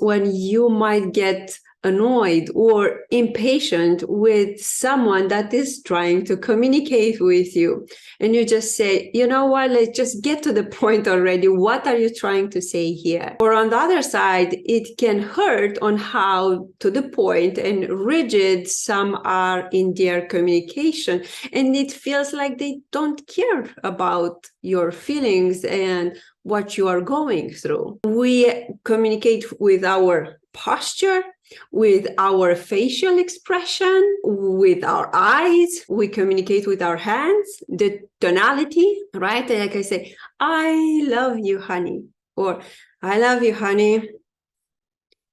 when you might get annoyed or impatient with someone that is trying to communicate with you. And you just say, you know what, let's just get to the point already. What are you trying to say here? Or on the other side, it can hurt on how to the point and rigid some are in their communication. And it feels like they don't care about your feelings and what you are going through. We communicate with our posture, with our facial expression, with our eyes. We communicate with our hands, the tonality, right? Like I say, I love you, honey, or I love you, honey.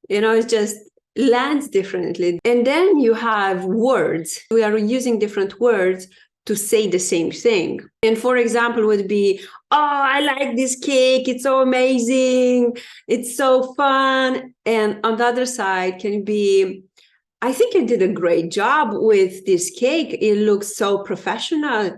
It just lands differently. And then you have words. We are using different words to say the same thing. And for example, would be, oh, I like this cake. It's so amazing. It's so fun. And on the other side can be, I think you did a great job with this cake. It looks so professional.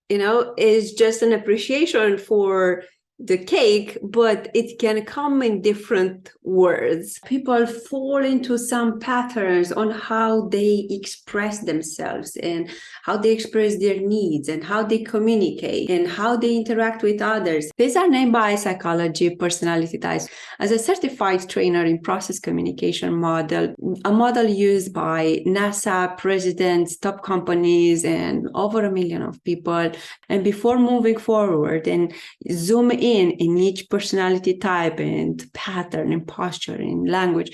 It's just an appreciation for the cake, but it can come in different words. People fall into some patterns on how they express themselves and how they express their needs and how they communicate and how they interact with others. These are named by psychology personality types. As a certified trainer in process communication model, a model used by NASA, presidents, top companies, and over 1 million of people. And before moving forward and zoom in each personality type and pattern and posture and language,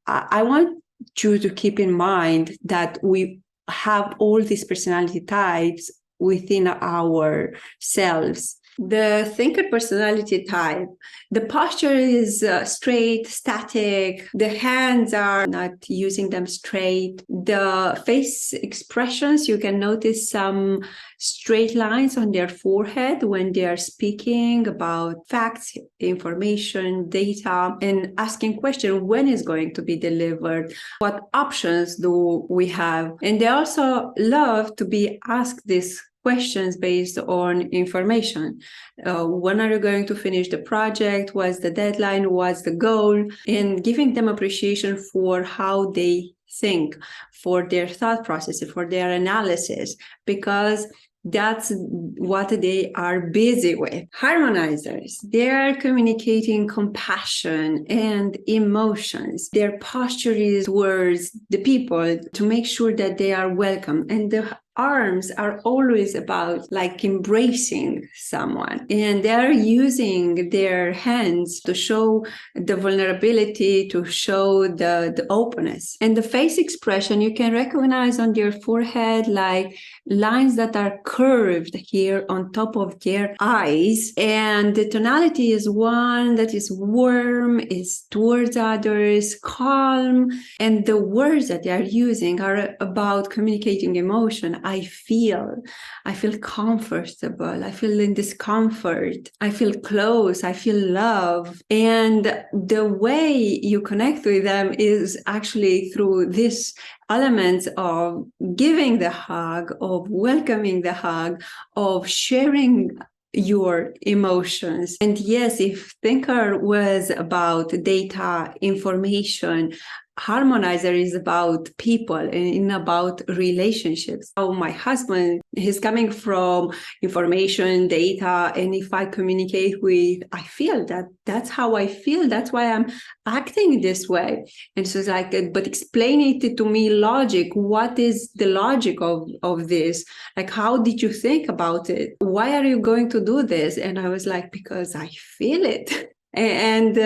I want you to keep in mind that we have all these personality types within ourselves. The thinker personality type, the posture is straight, static. The hands are not using them straight. The face expressions, you can notice some straight lines on their forehead when they are speaking about facts, information, data, and asking questions, when is going to be delivered? What options do we have? And they also love to be asked this questions based on information. When are you going to finish the project? What's the deadline? What's the goal? And giving them appreciation for how they think, for their thought process, for their analysis, because that's what they are busy with. Harmonizers, they are communicating compassion and emotions. Their posture is towards the people to make sure that they are welcome. And the arms are always about like embracing someone, and they're using their hands to show the vulnerability, to show the openness. And the face expression, you can recognize on their forehead like lines that are curved here on top of their eyes, and the tonality is one that is warm, is towards others, calm, and the words that they are using are about communicating emotion. I feel comfortable, I feel in discomfort, I feel close, I feel love. And the way you connect with them is actually through this elements of giving the hug, of welcoming the hug, of sharing your emotions. And yes, if thinker was about data, information, Harmoniser is about people and about relationships. So my husband, he's coming from information, data, and if I communicate with, I feel that that's how I feel. That's why I'm acting this way. And so it's like, but explain it to me logic. What is the logic of this? Like, how did you think about it? Why are you going to do this? And I was like, because I feel it. And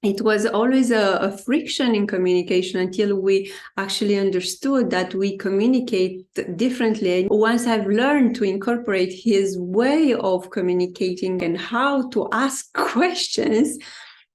it was always a friction in communication until we actually understood that we communicate differently. And once I've learned to incorporate his way of communicating and how to ask questions,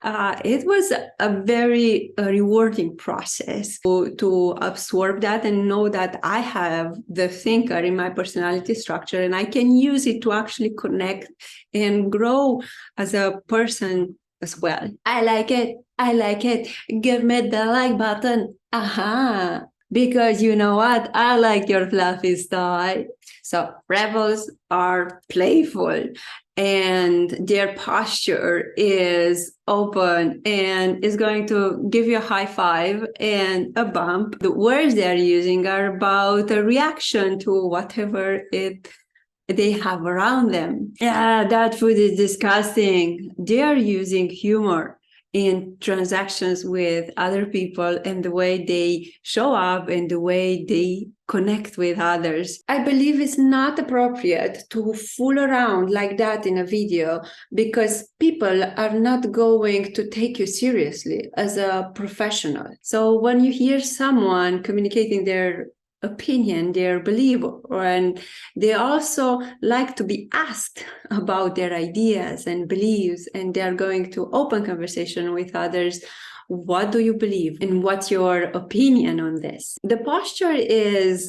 it was a very rewarding process to absorb that and know that I have the thinker in my personality structure and I can use it to actually connect and grow as a person as well. I like it. Give me the like button. Aha. because you know what? I like your fluffy style. So rebels are playful and their posture is open and is going to give you a high five and a bump. The words they're using are about a reaction to whatever they have around them. Yeah, that food is disgusting. They are using humor in transactions with other people and the way they show up and the way they connect with others. I believe it's not appropriate to fool around like that in a video because people are not going to take you seriously as a professional. So when you hear someone communicating their opinion, their belief, and they also like to be asked about their ideas and beliefs, and they're going to open conversation with others. What do you believe and what's your opinion on this? The posture is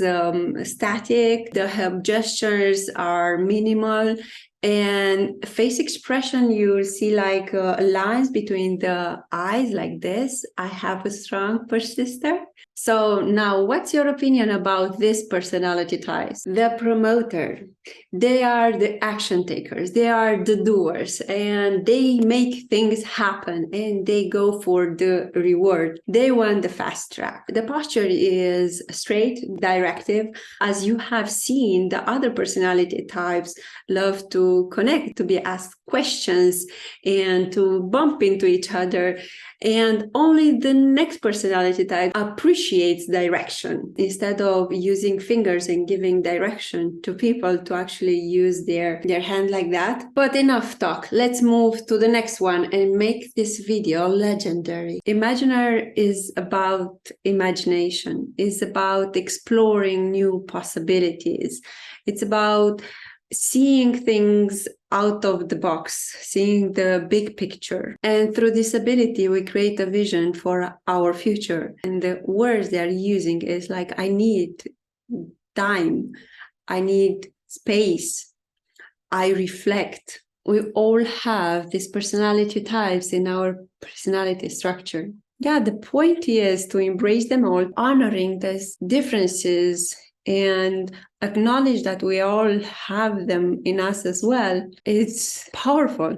static, the gestures are minimal, and face expression, you'll see like lines between the eyes like this. I have a strong persister. So now, what's your opinion about this personality types? The promoter, they are the action takers, they are the doers, and they make things happen and they go for the reward. They want the fast track. The posture is straight, directive. As you have seen, the other personality types love to connect, to be asked questions, and to bump into each other. And only the next personality type appreciates direction. Instead of using fingers and giving direction to people, to actually use their hand like that. But enough talk. Let's move to the next one and make this video legendary. Imaginer is about imagination. It's about exploring new possibilities. It's about seeing things out of the box, seeing the big picture. And through this ability, we create a vision for our future. And the words they're using is like, I need time, I need space, I reflect. We all have these personality types in our personality structure. Yeah, the point is to embrace them all, honoring these differences and acknowledge that we all have them in us as well. It's powerful.